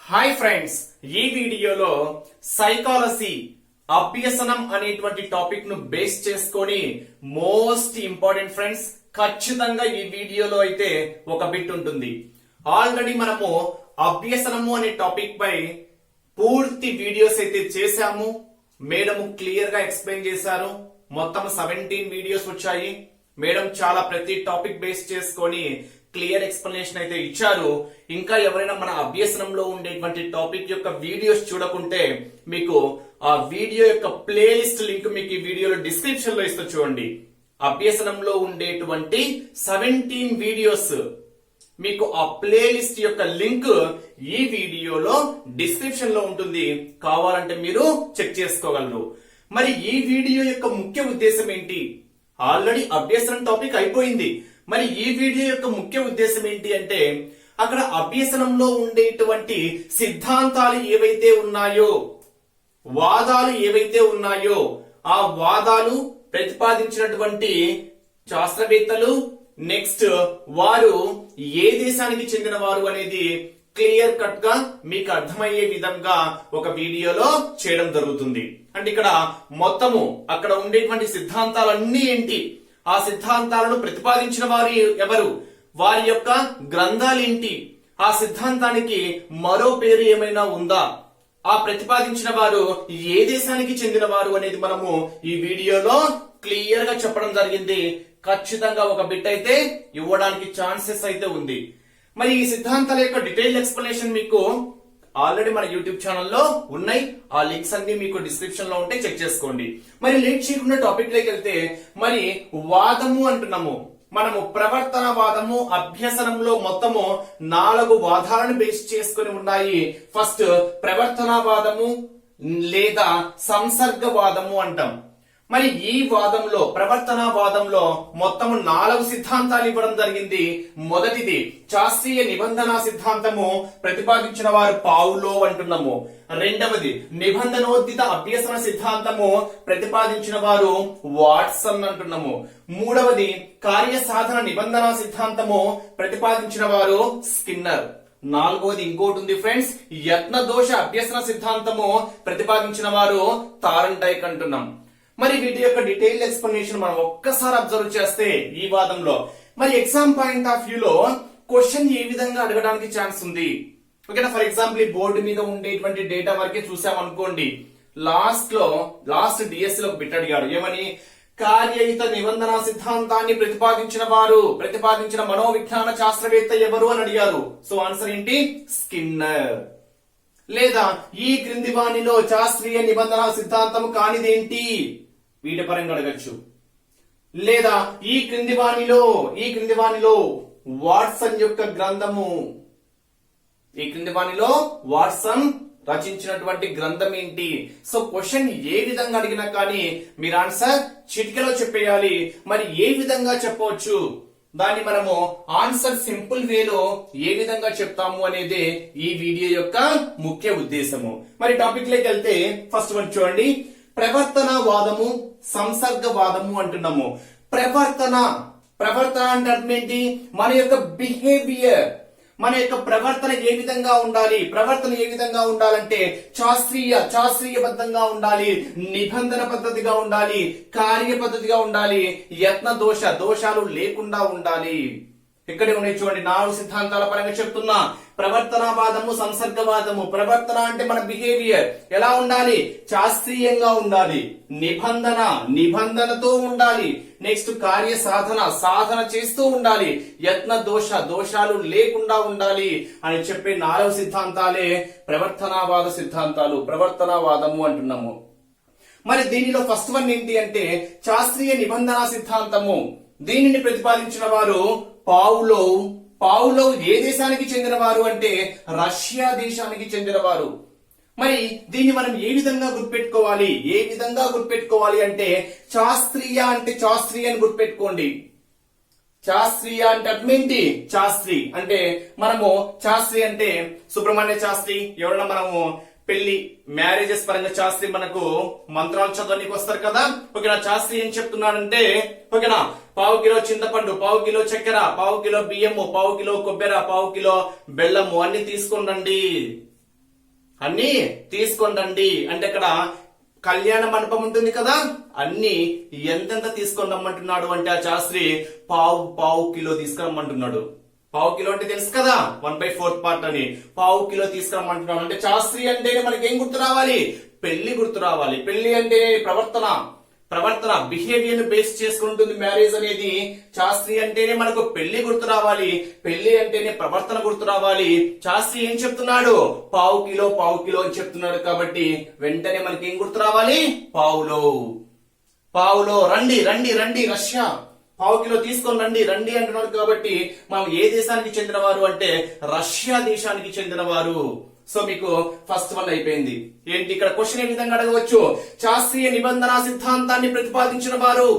Hi friends, ఈ వీడియోలో psychology అభ్యసనం అనేటువంటి టాపిక్ ను బేస్ చేసుకొని మోస్ట్ ఇంపార్టెంట్ ఫ్రెండ్స్, ఖచ్చితంగా ఈ వీడియోలో అయితే ఒక బిట్ ఉంటుంది. ఆల్రెడీ మనము అభ్యసనము అనే టాపిక్ పై పూర్తి వీడియోస్ అయితే చేశాము. మేడం క్లియర్ గా ఎక్స్ప్లెయిన్ చేశారు. మొత్తం 17 వీడియోస్ వచ్చాయి. మేడం చాలా ప్రతి టాపిక్ బేస్ చేసుకొని క్లియర్ ఎక్స్ప్లెనేషన్ అయితే ఇచ్చారు. ఇంకా ఎవరైనా మన అభ్యసనంలో ఉండేటువంటి టాపిక్ యొక్క వీడియోస్ చూడకుంటే మీకు ఆ వీడియో యొక్క ప్లేలిస్ట్ లింక్ మీకు ఈ వీడియోలో డిస్క్రిప్షన్ లో ఇస్తూ చూడండి. అభ్యసనంలో ఉండేటువంటి 17 వీడియోస్ మీకు ఆ ప్లేలిస్ట్ యొక్క లింక్ ఈ వీడియోలో డిస్క్రిప్షన్ లో ఉంటుంది. కావాలంటే మీరు చెక్ చేసుకోగలరు. మరి ఈ వీడియో యొక్క ముఖ్య ఉద్దేశం ఏంటి? ఆల్రెడీ అభ్యసనం టాపిక్ అయిపోయింది. మరి ఈ వీడియో యొక్క ముఖ్య ఉద్దేశం ఏంటి అంటే, అక్కడ అభ్యసనంలో ఉండేటువంటి సిద్ధాంతాలు ఏవైతే ఉన్నాయో, వాదాలు ఏవైతే ఉన్నాయో, ఆ వాదాలు ప్రతిపాదించినటువంటి శాస్త్రవేత్తలు, నెక్స్ట్ వారు ఏ దేశానికి చెందిన వారు అనేది క్లియర్ కట్ గా మీకు అర్థమయ్యే విధంగా ఒక వీడియోలో చేయడం జరుగుతుంది. అంటే ఇక్కడ మొత్తము అక్కడ ఉండేటువంటి సిద్ధాంతాలన్నీ ఏంటి, ఆ సిద్ధాంతాలను ప్రతిపాదించిన వారు ఎవరు, వారి యొక్క గ్రంథాలేంటి, ఆ సిద్ధాంతానికి మరో పేరు ఏమైనా ఉందా, ఆ ప్రతిపాదించిన వారు ఏ దేశానికి చెందిన వారు అనేది మనము ఈ వీడియోలో క్లియర్ గా చెప్పడం జరిగింది. ఖచ్చితంగా ఒక బిట్ అయితే ఇవ్వడానికి ఛాన్సెస్ అయితే ఉంది. మరి ఈ సిద్ధాంతాల యొక్క డీటెయిల్ ఎక్స్ప్లెనేషన్ మీకు ఆల్రెడీ మన యూట్యూబ్ ఛానల్లో ఉన్నాయి. ఆ లింక్స్ అన్ని మీకు డిస్క్రిప్షన్ లో ఉంటే చెక్ చేసుకోండి. మరి లేట్ చేయకుండా టాపిక్ లోకి వెళ్తే, మరి వాదము అంటున్నాము మనము ప్రవర్తన వాదము అభ్యసనంలో మొత్తము 4 వాదాలను బేస్ చేసుకుని ఉన్నాయి. ఫస్ట్ ప్రవర్తనవాదము లేదా సంసర్గవాదము అంటాం. మరి ఈ వాదంలో ప్రవర్తనవాదంలో మొత్తము 4 సిద్ధాంతాలు ఇవ్వడం జరిగింది. మొదటిది శాస్త్రీయ నిబంధన సిద్ధాంతము, ప్రతిపాదించిన వారు పావ్లోవ్ అంటున్నాము. రెండవది నిబంధనోదిత అభ్యసన సిద్ధాంతము, ప్రతిపాదించిన వారు వాట్సన్ అంటున్నాము. మూడవది కార్యసాధన నిబంధన సిద్ధాంతము, ప్రతిపాదించిన వారు స్కిన్నర్. నాలుగవది ఇంకోటి ఉంది ఫ్రెండ్స్, యత్న దోష అభ్యసన సిద్ధాంతము, ప్రతిపాదించిన వారు తారంటైక్ అంటున్నాం. మరి వీటి యొక్క డీటెయిల్ ఎక్స్ప్లెనేషన్ మనం ఒక్కసారి అబ్జర్వ్ చేస్తే ఈ వాదంలో మరి ఎగ్జామ్ పాయింట్ ఆఫ్ వ్యూ లో క్వశ్చన్ ఏ విధంగా అడగడానికి ఛాన్స్ ఉంది. ఓకేనా, ఫర్ ఎగ్జాంపుల్ ఈ బోర్డు మీద ఉండేటువంటి డేటా వరకే చూసాం అనుకోండి. లాస్ట్ డిఎస్సి లో బిట్ అడిగాడు. ఏమని? కార్యయుత నిబంధన సిద్ధాంతాన్ని ప్రతిపాదించిన మనోవిజ్ఞాన శాస్త్రవేత్త ఎవరు అని అడిగారు. సో ఆన్సర్ ఏంటి? స్కిన్నర్. లేదా ఈ క్రింది వాణిలో శాస్త్రీయ నిబంధన సిద్ధాంతం కానిదేంటి? వీటి పరంగా అడగచ్చు. లేదా ఈ క్రింది వాణిలో వాట్సన్ యొక్క గ్రంథము, ఈ క్రింది వాణిలో వాట్సన్ రచించినటువంటి గ్రంథం ఏంటి? సో క్వశ్చన్ ఏ విధంగా అడిగినా కానీ మీరు ఆన్సర్ చిటికలో చెప్పేయాలి. మరి ఏ విధంగా చెప్పవచ్చు, దాన్ని మనము ఆన్సర్ సింపుల్ వేలో ఏ విధంగా చెప్తాము అనేది ఈ వీడియో యొక్క ముఖ్య ఉద్దేశము. మరి టాపిక్ లోకి వెళ్తే ఫస్ట్ వన్ చూడండి, ప్రవర్తనవాదము సంసర్గవాదము అంటున్నాము. ప్రవర్తన అంటే అర్థం ఏంటి? మన యొక్క బిహేవియర్, మన యొక్క ప్రవర్తన ఏ విధంగా ఉండాలి. ప్రవర్తన ఏ విధంగా ఉండాలంటే శాస్త్రీయబద్ధంగా ఉండాలి, నిబంధన పద్ధతిగా ఉండాలి, కార్య పద్ధతిగా ఉండాలి, యత్న దోషాలు లేకుండా ఉండాలి. ఇక్కడే ఉన్నాయి చూడండి, 4 సిద్ధాంతాల పరంగా చెప్తున్నా. ప్రవర్తనవాదము సంసర్గవాదము. ప్రవర్తన అంటే మన బిహేవియర్ ఎలా ఉండాలి? శాస్త్రీయంగా ఉండాలి. నిబంధనతో ఉండాలి. నెక్స్ట్ కార్య సాధన చేస్తూ ఉండాలి. యత్న దోషాలు లేకుండా ఉండాలి అని చెప్పే 4 సిద్ధాంతాలే ప్రవర్తనవాద సిద్ధాంతాలు, ప్రవర్తనవాదము అంటున్నాము. మరి దీనిలో ఫస్ట్ వన్ ఏంటి అంటే శాస్త్రీయ నిబంధన సిద్ధాంతము. దీనిని ప్రతిపాదించిన వారు పావ్లోవ్ ఏ దేశానికి చెందిన వారు అంటే రష్యా దేశానికి చెందిన వారు. మరి దీన్ని మనం ఏ విధంగా గుర్తుపెట్టుకోవాలి అంటే శాస్త్రీయ అని గుర్తుపెట్టుకోండి. శాస్త్రీయ అంటే అర్థమేంటి? శాస్త్రి అంటే మనము శాస్త్రి అంటే సుబ్రహ్మణ్య శాస్త్రి, ఎవరైనా మనము పెళ్లి మ్యారేజెస్ పరంగా శాస్త్రి మనకు మంత్రాలు చదవడానికి వస్తారు కదా. ఓకేనా, శాస్త్రి ఏం చెప్తున్నాడంటే, ఓకేనా, 1/2 కిలో చింతపండు, 1/2 కిలో చక్కెర, 1/2 కిలో బియ్యము, 1/2 కిలో కొబ్బెర, 1/2 కిలో బెల్లము అన్ని తీసుకుని రండి. అన్ని తీసుకొని రండి అంటే ఇక్కడ కళ్యాణ మండపం ఉంటుంది కదా, అన్ని ఎంతెంత తీసుకొని రమ్మంటున్నాడు అంటే ఆ శాస్త్రి పావు కిలో తీసుకురమ్మంటున్నాడు. పావు కిలో అంటే తెలుసు కదా 1/4 పార్ట్ అని. పావు కిలో తీసుకురమ్మంటున్నాడు అంటే శాస్త్రి అంటేనే మనకి ఏం గుర్తు రావాలి? పెళ్లి గుర్తు రావాలి. పెళ్లి అంటే ప్రవర్తన బిహేవియర్ ను బేస్ చేసుకుంటుంది మ్యారేజ్ అనేది. శాస్త్రి అంటేనే మనకు పెళ్లి గుర్తు రావాలి, పెళ్లి అంటేనే ప్రవర్తన గుర్తు రావాలి. శాస్త్రి ఏం చెప్తున్నాడు? పావు కిలో అని చెప్తున్నాడు కాబట్టి వెంటనే మనకి ఏం గుర్తు రావాలి? పావులో రండి రష్యా పావు కిలో తీసుకొని రండి అంటున్నాడు కాబట్టి మనం ఏ దేశానికి చెందినవారు అంటే రష్యా దేశానికి చెందినవారు. సో మీకు ఫస్ట్ వన్ అయిపోయింది. ఏంటి ఇక్కడ క్వశ్చన్ ఏ విధంగా అడగవచ్చు? శాస్త్రీయ నిబంధన సిద్ధాంతాన్ని ప్రతిపాదించిన వారు.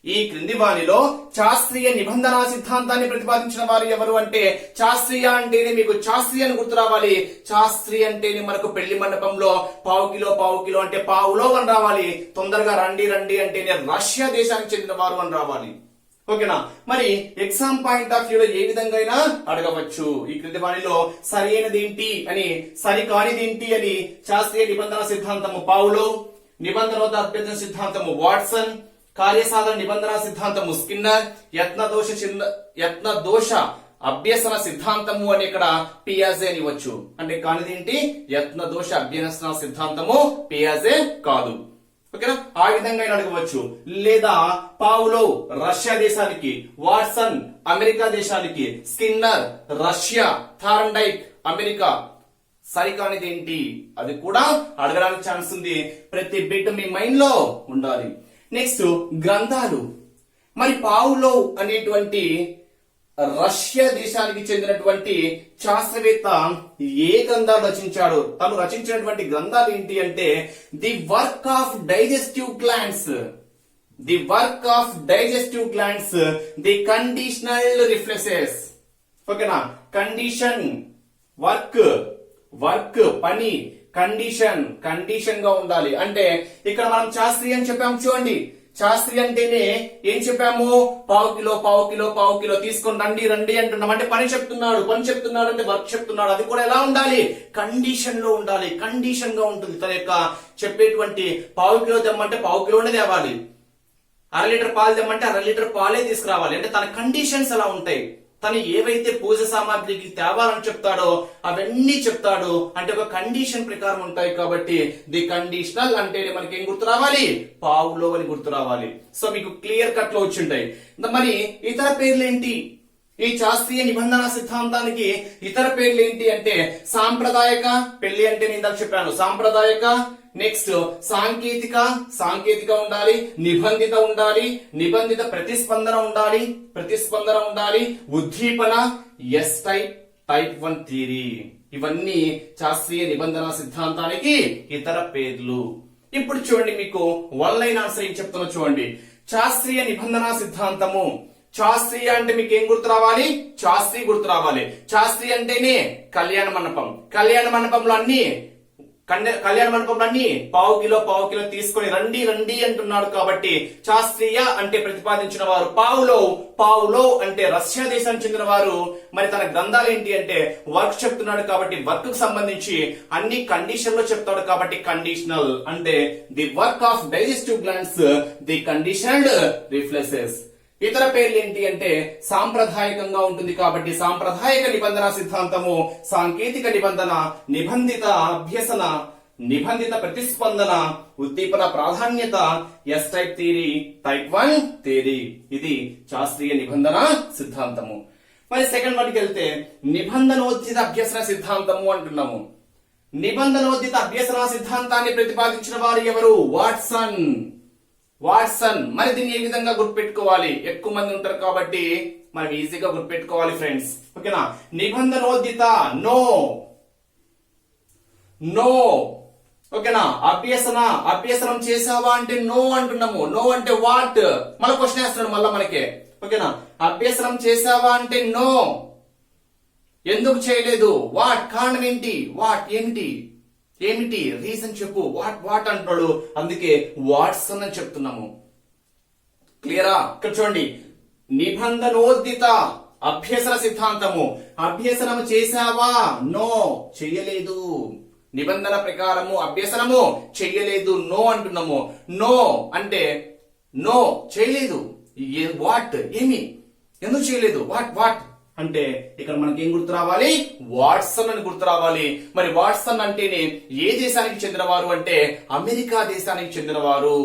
ఈ క్రింది వారిలో శాస్త్రీయ నిబంధన సిద్ధాంతాన్ని ప్రతిపాదించిన వారు ఎవరు అంటే శాస్త్రీయ అంటేనే మీకు శాస్త్రీయ అని గుర్తు రావాలి. శాస్త్రీయ అంటేనే మనకు పెళ్లి మండపంలో పావు కిలో అంటే పావులో అని రావాలి. తొందరగా రండి అంటేనే రష్యా దేశానికి చెందిన వారు అని రావాలి. ఓకేనా? మరి ఎగ్జామ్ పాయింట్ ఆఫ్ వ్యూలో ఏ విధంగా అయినా అడగవచ్చు. ఈ క్రింది వారిలో సరైనది ఏంటి అని, సరికానిది ఏంటి అని శాస్త్రీయ నిబంధన సిద్ధాంతము పావులో, నిబంధనోత అభ్యర్థన సిద్ధాంతము వాట్సన్, కార్యసాధన నిబంధన సిద్ధాంతము స్కిన్నర్, యత్నదోష అభ్యసన సిద్ధాంతము అని ఇక్కడ పియాజే అని ఇవ్వచ్చు. అంటే కానిదేంటి? యత్నదోష అభ్యసన సిద్ధాంతము పియాజే కాదు. ఓకేనా? ఆ విధంగా అడగవచ్చు. లేదా పావులో రష్యా దేశానికి, వాట్సన్ అమెరికా దేశానికి, స్కిన్నర్ రష్యా, థార్ండైక్ అమెరికా. సరికానిది ఏంటి అది కూడా అడగడానికి ఛాన్స్ ఉంది. ప్రతి బిట్ మీ మైండ్ లో ఉండాలి. నెక్స్ట్ గ్రంథాలు. మరి పావులో అనేటువంటి రష్యా దేశానికి చెందినటువంటి శాస్త్రవేత్త ఏ గ్రంథాలు రచించాడు? తను రచించినటువంటి గ్రంథాలు ఏంటి అంటే the work of digestive glands, the conditional reflexes. ఓకేనా? కండిషన్ వర్క్ పని, కండిషన్ గా ఉండాలి. అంటే ఇక్కడ మనం శాస్త్రీయ అని చెప్పాము చూడండి. శాస్త్రి అంటేనే ఏం చెప్పాము? పావు కిలో తీసుకొని రండి అంటున్నాం. అంటే పని చెప్తున్నాడు అంటే వర్క్ చెప్తున్నాడు. అది కూడా ఎలా ఉండాలి? కండిషన్ లో ఉండాలి. కండిషన్ గా ఉంటుంది. తన యొక్క చెప్పేటువంటి పావు కిలో తెమ్మంటే పావు కిలోనే తేవాలి, 1/2 లీటర్ పాలు తెమ్మంటే 1/2 లీటర్ పాలే తీసుకురావాలి. అంటే తన కండిషన్స్ ఎలా ఉంటాయి? తను ఏవైతే పూజ సామాగ్రికి తేవాలని చెప్తాడో అవన్నీ చెప్తాడు. అంటే ఒక కండిషన్ ప్రకారం ఉంటాయి కాబట్టి ది కండిషనల్ అంటే మనకి ఏం గుర్తు రావాలి? పావులో అని గుర్తు రావాలి. సో మీకు క్లియర్ కట్ లో వచ్చింటాయి. మరి ఇతర పేర్లు ఏంటి? ఈ శాస్త్రీయ నిబంధన సిద్ధాంతానికి ఇతర పేర్లు ఏంటి అంటే సాంప్రదాయక, పెళ్లి అంటే నేను ఇందాక చెప్పాను సాంప్రదాయక. నెక్స్ట్ సాంకేతిక ఉండాలి, నిబంధిత ప్రతిస్పందన ఉండాలి, ఉద్దీపన, ఎస్ టైప్ 1 థియరీ. ఇవన్నీ శాస్త్రీయ నిబంధన సిద్ధాంతానికి ఇతర పేర్లు. ఇప్పుడు చూడండి, మీకు 1 లైన్ ఆన్సర్ ఏం చెప్తున్నా చూడండి. శాస్త్రీయ నిబంధన సిద్ధాంతము. శాస్త్రీయ అంటే మీకు ఏం గుర్తు రావాలి? శాస్త్రి గుర్తు రావాలి. శాస్త్రి అంటేనే కళ్యాణ మండపంలో అన్ని పావు కిలో తీసుకొని రండి అంటున్నాడు కాబట్టి శాస్త్రీయ అంటే ప్రతిపాదించిన వారు పావులో అంటే రష్యా దేశానికి చెందిన వారు. మరి తన గ్రంథాలు ఏంటి అంటే వర్క్ చెప్తున్నాడు కాబట్టి వర్క్ కు సంబంధించి అన్ని కండిషన్ లో చెప్తాడు కాబట్టి కండిషనల్. అంటే the work of digestive glands, the conditioned reflexes. ఇతర పేర్లు ఏంటి అంటే సాంప్రదాయకంగా ఉంటుంది కాబట్టి సాంప్రదాయక నిబంధన సిద్ధాంతము, సాంకేతిక నిబంధన, నిబంధిత అభ్యసన, నిబంధిత ప్రతిస్పందన, ఉద్దీపన ప్రాధాన్యత, S type theory, type 1 theory. ఇది శాస్త్రీయ నిబంధన సిద్ధాంతము. మరి సెకండ్ వాటికి వెళ్తే నిబంధనోచిత అభ్యసన సిద్ధాంతము అంటున్నాము. నిబంధనోచిత అభ్యసన సిద్ధాంతాన్ని ప్రతిపాదించిన వారు ఎవరు? వాట్సన్. మరి దీన్ని ఏ విధంగా గుర్తుపెట్టుకోవాలి? ఎక్కువ మంది ఉంటారు కాబట్టి మనం ఈజీగా గుర్తుపెట్టుకోవాలి ఫ్రెండ్స్. ఓకేనా? నిబంధనోదిత నో. ఓకేనా? అభ్యసనం చేసావా అంటే నో అంటున్నాము. నో అంటే వాట్? మళ్ళీ క్వశ్చన్ వేస్తున్నాడు మళ్ళా మనకే. ఓకేనా? అభ్యసనం చేసావా అంటే నో. ఎందుకు చేయలేదు? వాట్? కారణం ఏంటి? ఏమిటి రీజన్ చెప్పు. వాట్ అంటున్నాడు. అందుకే వాట్సన్ అని చెప్తున్నాము. క్లియరా? ఇక్కడ చూడండి, నిబంధనోదిత అభ్యసన సిద్ధాంతము. అభ్యసనం చేశావా? నో, చెయ్యలేదు. నిబంధన ప్రకారము అభ్యసనము చెయ్యలేదు, నో అంటున్నాము. నో అంటే నో చేయలేదు. వాట్ ఏమి, ఎందుకు చేయలేదు, వాట్ అంటే ఇక్కడ మనకి ఏం గుర్తు రావాలి, వాట్సన్ అని గుర్తు రావాలి. మరి వాట్సన్ అంటేనే ఏ దేశానికి చెందినవారు అంటే అమెరికా దేశానికి చెందినవారు.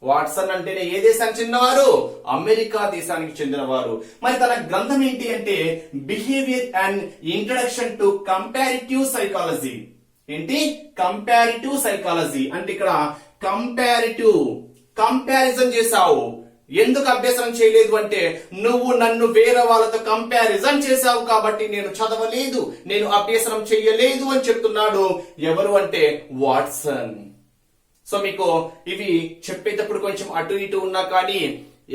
వాట్సన్ అంటేనే ఏ దేశానికి చెందినవారు, అమెరికా దేశానికి చెందినవారు. మరి తన గ్రంథం ఏంటి అంటే behaviour and introduction to comparative psychology. ఏంటి, కంపారిటివ్ సైకాలజీ అంటే ఇక్కడ కంపారిజన్ చేశావు. ఎందుకు అభ్యసనం చేయలేదు అంటే నువ్వు నన్ను వేరే వాళ్ళతో కంపారిజన్ చేశావు కాబట్టి నేను చదవలేదు, నేను అభ్యసనం చేయలేదు అని చెప్తున్నాడు. ఎవరు అంటే వాట్సన్. సో మీకు ఇవి చెప్పేటప్పుడు కొంచెం అటు ఇటు ఉన్నా కానీ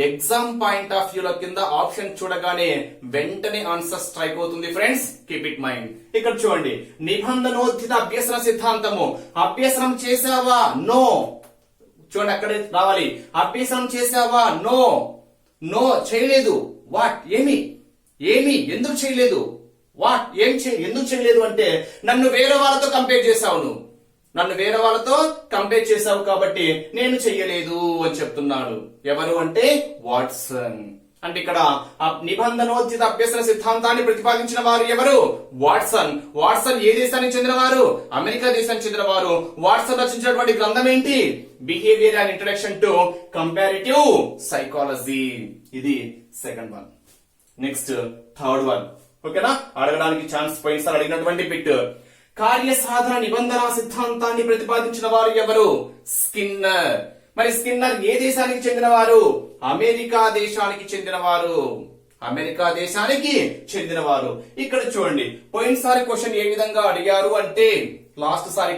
ఎగ్జామ్ పాయింట్ ఆఫ్ వ్యూ లో కింద ఆప్షన్ చూడగానే వెంటనే ఆన్సర్ స్ట్రైక్ అవుతుంది ఫ్రెండ్స్, కీప్ ఇట్ మైండ్. ఇక్కడ చూడండి, నిబంధనోచిత అభ్యసన సిద్ధాంతము. అభ్యసనం చేశావా, నో. చూడండి అక్కడ రావాలి, అభ్యసనం చేశావా, నో చేయలేదు. వాట్ ఏమి, ఎందుకు చేయలేదు, ఎందుకు చేయలేదు అంటే నన్ను వేరే వాళ్ళతో కంపేర్ చేశావు, నన్ను వేరే వాళ్ళతో కంపేర్ చేశావు కాబట్టి నేను చెయ్యలేదు అని చెప్తున్నాడు. ఎవరు అంటే వాట్సన్. అంటే ఇక్కడ నిబంధనోచిత అభ్యసన సిద్ధాంతాన్ని ప్రతిపాదించిన వారు ఎవరు, వాట్సన్. వాట్సన్ ఏ దేశానికి చెందినవారు, అమెరికా దేశానికి చెందినవారు. వాట్సన్ రచించినటువంటి గ్రంథం ఏంటి, behaviour and introduction to comparative psychology. ఇది second one. Next third one. ఓకేనా, అడగడానికి ఛాన్స్ పోయినసారి అడిగినటువంటి బిట్. కార్యసాధన నిబంధన సిద్ధాంతాన్ని ప్రతిపాదించిన వారు ఎవరు, స్కిన్నర్. మరి స్కిన్నర్ ఏ దేశానికి చెందినవారు, అమెరికా దేశానికి చెందినవారు. అమెరికా దేశానికి చెందినవారు. ఇక్కడ చూడండి, పోయినసారి క్వశ్చన్ ఏ విధంగా అడిగారు అంటే లాస్ట్ సారి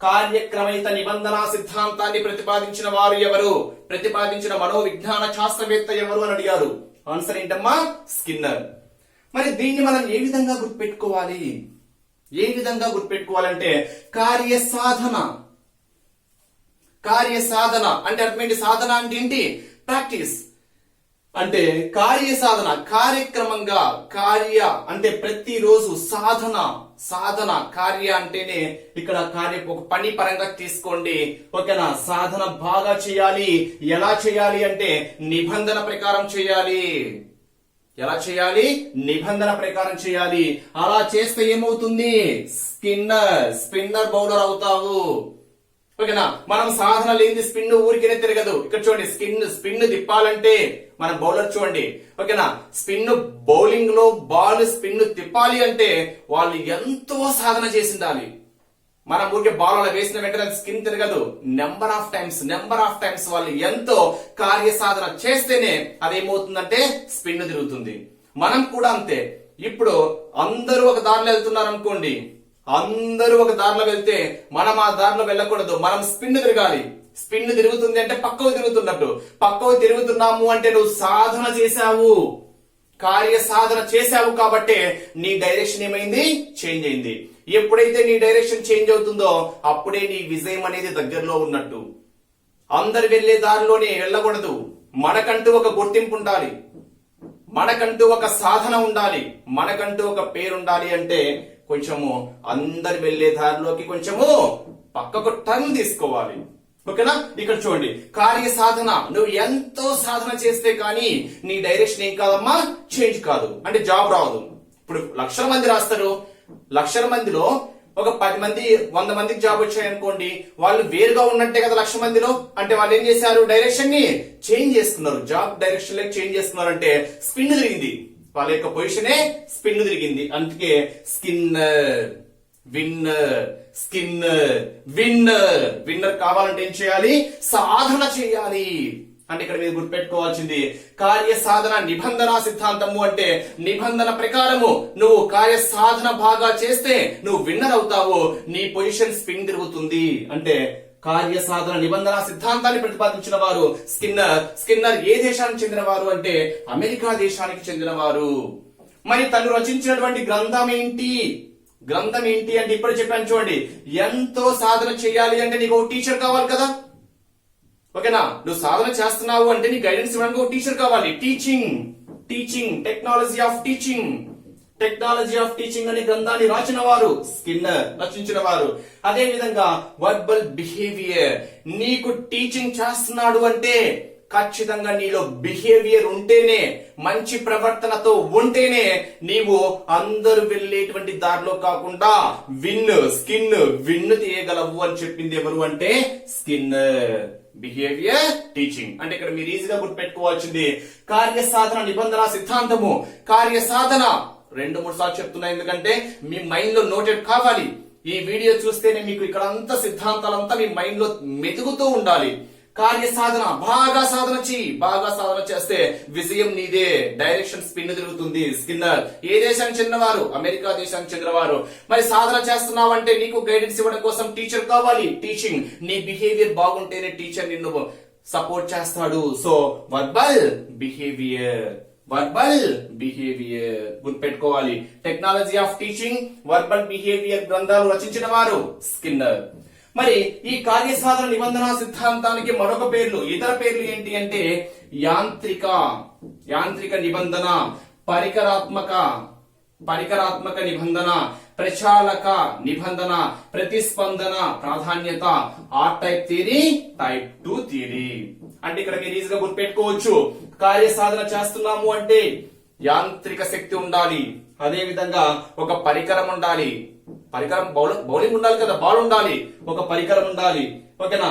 కార్యక్రమయిత నిబంధన సిద్ధాంతాన్ని ప్రతిపాదించిన వారు ఎవరు, ప్రతిపాదించిన మనోవిజ్ఞాన శాస్త్రవేత్త ఎవరు అని అడిగారు. ఆన్సర్ ఏంటమ్మా, స్కిన్నర్. మరి దీన్ని మనం ఏ విధంగా గుర్తుపెట్టుకోవాలంటే కార్యసాధన అంటే అర్థం ఏంటి, సాధన అంటే ఏంటి, ప్రాక్టీస్. అంటే కార్యసాధన కార్యక్రమంగా, కార్య అంటే ప్రతిరోజు, సాధన కార్య అంటేనే ఇక్కడ ఒక పని పరంగా తీసుకోండి. ఓకేనా, సాధన బాగా చేయాలి. ఎలా చేయాలి అంటే నిబంధన ప్రకారం చేయాలి. ఎలా చేయాలి, నిబంధన ప్రకారం చేయాలి. అలా చేస్తే ఏమవుతుంది, స్పిన్నర్ బౌలర్ అవుతావు. ఓకేనా, మనం సాధన లేని స్పిన్ ఊరికేనే తిరగదు. ఇక్కడ చూడండి, స్పిన్ తిప్పాలంటే మన బౌలర్ చూడండి. ఓకేనా, స్పిన్ బౌలింగ్ లో బాల్ స్పిన్ తిప్పాలి అంటే వాళ్ళు ఎంతో సాధన చేసి ఉండాలి. మనం ఊరికే బాల్ అలా వేసిన వెంటనే స్కిన్ తిరగదు. నెంబర్ ఆఫ్ టైమ్స్ వాళ్ళు ఎంతో కార్యసాధన చేస్తేనే అదేమవుతుందంటే స్పిన్ తిరుగుతుంది. మనం కూడా అంతే. ఇప్పుడు అందరూ ఒక దారిలో వెళ్తున్నారు అనుకోండి, అందరూ ఒక దారిలో వెళ్తే మనం ఆ దారిలో వెళ్ళకూడదు, మనం స్పిన్ తిరగాలి. స్పిన్ తిరుగుతుంది అంటే పక్కకు తిరుగుతున్నట్టు. పక్కకు తిరుగుతున్నాము అంటే నువ్వు సాధన చేశావు, కార్యసాధన చేశావు కాబట్టి నీ డైరెక్షన్ ఏమైంది, చేంజ్ అయింది. ఎప్పుడైతే నీ డైరెక్షన్ చేంజ్ అవుతుందో అప్పుడే నీ విజయం అనేది దగ్గరలో ఉన్నట్టు. అందరు వెళ్లే దారిలోనే వెళ్ళకూడదు. మనకంటూ ఒక గుర్తింపు ఉండాలి, మనకంటూ ఒక సాధన ఉండాలి, మనకంటూ ఒక పేరు ఉండాలి. అంటే కొంచెము అందరు వెళ్లే దారిలోకి కొంచెము పక్కకు టర్న్ తీసుకోవాలి. ఓకేనా, ఇక్కడ చూడండి, కార్యసాధన. నువ్వు ఎంతో సాధన చేస్తే కానీ నీ డైరెక్షన్ ఏం కాదమ్మా, చేంజ్ కాదు. అంటే జాబ్ రాదు. ఇప్పుడు 1,00,000 మంది రాస్తారు, 1,00,000 మందిలో ఒక 10 మంది 100 మందికి జాబ్ వచ్చాయనుకోండి, వాళ్ళు వేరుగా ఉన్నట్టే కదా 1,00,000 మందిలో. అంటే వాళ్ళు ఏం చేశారు, డైరెక్షన్ ని చేంజ్ చేసుకున్నారు, జాబ్ డైరెక్షన్ లో చేంజ్ చేసుకున్నారు. అంటే స్పిన్ తిరిగింది, వాళ్ళ యొక్క పొజిషనే స్పిన్ తిరిగింది. అందుకే విన్నర్ కావాలంటే ఏం చేయాలి, సాధన చేయాలి. అంటే ఇక్కడ మీరు గుర్తుపెట్టుకోవాల్సింది కార్యసాధన నిబంధన సిద్ధాంతము అంటే నిబంధన ప్రకారము నువ్వు కార్యసాధన బాగా చేస్తే నువ్వు విన్నర్ అవుతావు, నీ పొజిషన్ స్పిన్ తిరుగుతుంది. అంటే కార్యసాధన నిబంధన సిద్ధాంతాన్ని ప్రతిపాదించిన వారు స్కిన్నర్ ఏ దేశానికి చెందిన వారు అంటే అమెరికా దేశానికి చెందినవారు. మరి తను రచించినటువంటి గ్రంథం ఏంటి అంటే ఇప్పుడు చెప్పాను చూడండి, ఎంతో సాధన చేయాలి అంటే నీకు ఒక టీచర్ కావాలి కదా. ఓకేనా, నువ్వు సాధన చేస్తున్నావు అంటే నీ గైడెన్స్ ఇవ్వడానికి ఒక టీచర్ కావాలి. Teaching technology of teaching. Technology of teaching అనే గ్రంథాన్ని రాసిన వారు స్కిన్నర్, రచించిన వారు. అదే విధంగా వర్బల్ బిహేవియర్, నీకు టీచింగ్ చేస్తున్నాడు అంటే ఖచ్చితంగా నీలో బిహేవియర్ ఉంటేనే, మంచి ప్రవర్తనతో ఉంటేనే నీవు అందరూ వెళ్ళేటువంటి దారిలో కాకుండా విన్ను తీయగలవు అని చెప్పింది ఎవరు అంటే స్కిన్నర్. బిహేవియర్ టీచింగ్ అంటే ఇక్కడ మీరు ఈజీగా గుర్తుపెట్టుకోవాల్సింది కార్యసాధన నిబంధన సిద్ధాంతము. కార్యసాధన 2-3 సార్లు చెప్తున్నా, ఎందుకంటే మీ మైండ్ లో నోటెడ్ కావాలి. ఈ వీడియో చూస్తేనే మీకు ఇక్కడ అంతా సిద్ధాంతాలంతా మీ మైండ్ లో మెదుగుతూ ఉండాలి. కార్యసాధన, బాగా సాధన చేస్తే విజయం నీదే, డైరెక్షన్ స్పిన్ తిరుగుతుంది. స్కిన్నర్ ఏ దేశానికి చెందినవారు? అమెరికా దేశానికి చెందినవారు. మరి సాధన చేస్తున్నావంటే నీకు గైడెన్స్ ఇవ్వడం కోసం టీచర్ కావాలి. టీచింగ్, నీ బిహేవియర్ బాగుంటేనే టీచర్ నిన్ను సపోర్ట్ చేస్తాడు. సో వర్బల్ బిహేవియర్ గుర్తుపెట్టుకోవాలి. Technology of teaching, verbal behaviour గ్రంథాలు రచించిన వారు స్కిన్నర్. మరి ఈ కార్యసాధన నిబంధన సిద్ధాంతానికి మరొక పేర్లు, ఇతర పేర్లు ఏంటి అంటే యాంత్రిక నిబంధన, పరికరాత్మక నిబంధన, ప్రచాలక నిబంధన, ప్రతిస్పందన ప్రాధాన్యత, R type theory, type 2 theory. అంటే ఇక్కడ మీరు ఈజీగా గుర్తుపెట్టుకోవచ్చు. కార్యసాధన చేస్తున్నాము అంటే యాంత్రిక శక్తి ఉండాలి, అదే విధంగా ఒక పరికరం ఉండాలి. పరికరం బౌలింగ్ ఉండాలి కదా, బాల్ ఉండాలి, ఒక పరికరం ఉండాలి. ఓకేనా?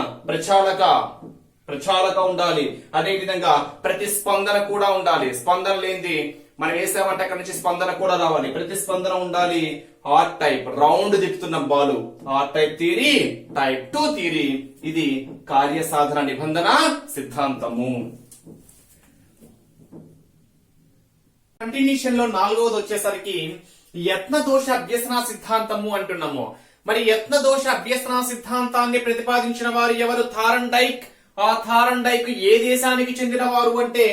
ప్రచాలక ఉండాలి, అదే విధంగా ప్రతిస్పందన కూడా ఉండాలి. స్పందన లేనిది మనం వేసామంటే అక్కడ నుంచి స్పందన కూడా రావాలి. ప్రతిస్పందన ఉండాలి. ఆర్ టైప్, రౌండ్ తిప్పుతున్న ball, R type theory, type 2 theory. ఇది కార్యసాధన నిబంధన సిద్ధాంతము. కంటిన్యూషన్ లో 4వది వచ్చేసరికి యత్న దోష అభ్యసన సిద్ధాంతము అంటున్నాము. మరి యత్న దోష అభ్యసన సిద్ధాంతాన్ని ప్రతిపాదించిన వారు ఎవరు? థారన్ డైక్. ఆ థారన్ డైక్ ఏ దేశానికి చెందిన వారు అంటే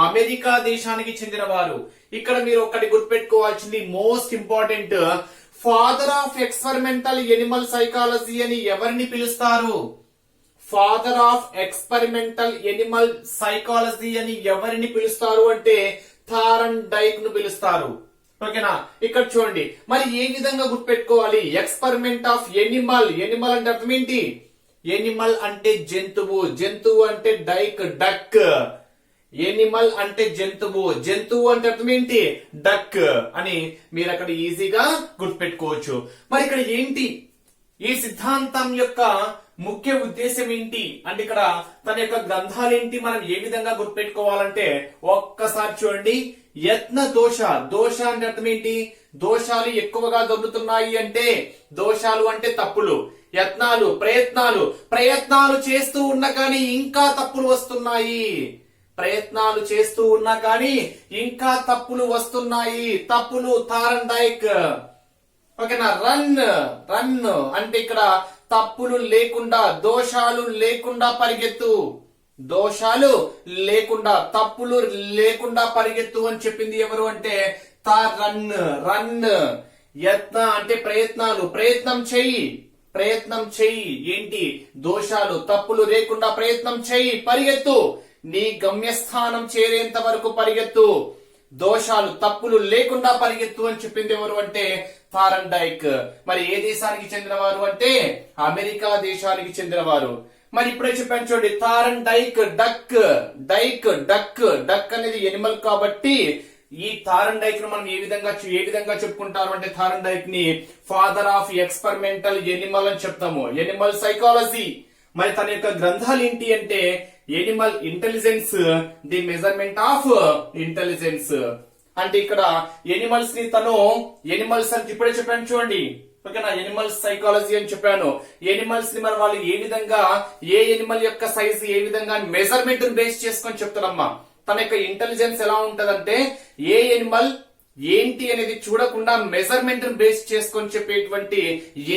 అమెరికా దేశానికి చెందిన వారు. ఇక్కడ మీరు ఒకటి గుర్తుపెట్టుకోవాల్సింది most important, father of experimental Animal psychology అని ఎవరిని పిలుస్తారు? Father of experimental Animal psychology అని ఎవరిని పిలుస్తారు అంటే థారన్ డైక్ ను పిలుస్తారు. ఓకేనా? ఇక్కడ చూడండి, మరి ఏ విధంగా గుర్తుపెట్టుకోవాలి? ఎక్స్పెరిమెంట్ ఆఫ్ ఎనిమల్ అంటే అర్థం ఏంటి? ఎనిమల్ అంటే జంతువు అంటే డక్. ఎనిమల్ అంటే జంతువు అంటే అర్థం ఏంటి? డక్ అని మీరు అక్కడ ఈజీగా గుర్తుపెట్టుకోవచ్చు. మరి ఇక్కడ ఏంటి ఈ సిద్ధాంతం యొక్క ముఖ్య ఉద్దేశం ఏంటి అంటే ఇక్కడ తన యొక్క గ్రంథాలు ఏంటి, మనం ఏ విధంగా గుర్తుపెట్టుకోవాలంటే ఒక్కసారి చూడండి. యత్న దోష అంటే అర్థం ఏంటి? దోషాలు ఎక్కువగా దొరుకుతున్నాయి అంటే, దోషాలు అంటే తప్పులు. యత్నాలు ప్రయత్నాలు చేస్తూ ఉన్నా కానీ ఇంకా తప్పులు వస్తున్నాయి. ప్రయత్నాలు చేస్తూ ఉన్నా కానీ ఇంకా తప్పులు వస్తున్నాయి. తప్పులు థారన్ డైక్. ఓకేనా? రన్ అంటే ఇక్కడ తప్పులు లేకుండా, దోషాలు లేకుండా పరిగెత్తు. తప్పులు లేకుండా పరిగెత్తు అని చెప్పింది ఎవరు అంటే రన్. యత్న అంటే ప్రయత్నం చెయ్యి. ఏంటి? దోషాలు తప్పులు లేకుండా ప్రయత్నం చెయ్యి, పరిగెత్తు. నీ గమ్యస్థానం చేరేంత వరకు పరిగెత్తు. దోషాలు తప్పులు లేకుండా పరిగెత్తు అని చెప్పింది ఎవరు అంటే థారన్ డైక్. మరి ఏ దేశానికి చెందినవారు అంటే అమెరికా దేశానికి చెందినవారు. మరి ఇప్పుడే చెప్పాను చూడండి, థారన్ డైక్ డక్ అనేది ఎనిమల్ కాబట్టి ఈ థారన్ డైక్ ను మనం ఏ విధంగా చెప్పుకుంటారు అంటే థారన్ డైక్ ని ఫాదర్ ఆఫ్ ఎక్స్పెరిమెంటల్ ఎనిమల్ అని చెప్తాము, ఎనిమల్ సైకాలజీ. మరి తన యొక్క గ్రంథాలు ఏంటి అంటే Animal intelligence, the measurement of intelligence. అంటే ఇక్కడ ఎనిమల్స్ ని ఎనిమల్స్ అని ఇప్పుడే చెప్పాను చూడండి. ఓకేనా? ఎనిమల్స్ సైకాలజీ అని చెప్పాను. ఎనిమల్స్ ని మరి వాళ్ళు ఏ విధంగా, ఏ ఎనిమల్ యొక్క సైజ్ ఏ విధంగా మెజర్మెంట్ బేస్ చేసుకొని చెప్తారమ్మా. తన యొక్క ఇంటెలిజెన్స్ ఎలా ఉంటదంటే ఏ ఎనిమల్ ఏంటి అనేది చూడకుండా మెజర్మెంట్ బేస్ చేసుకొని చెప్పేటువంటి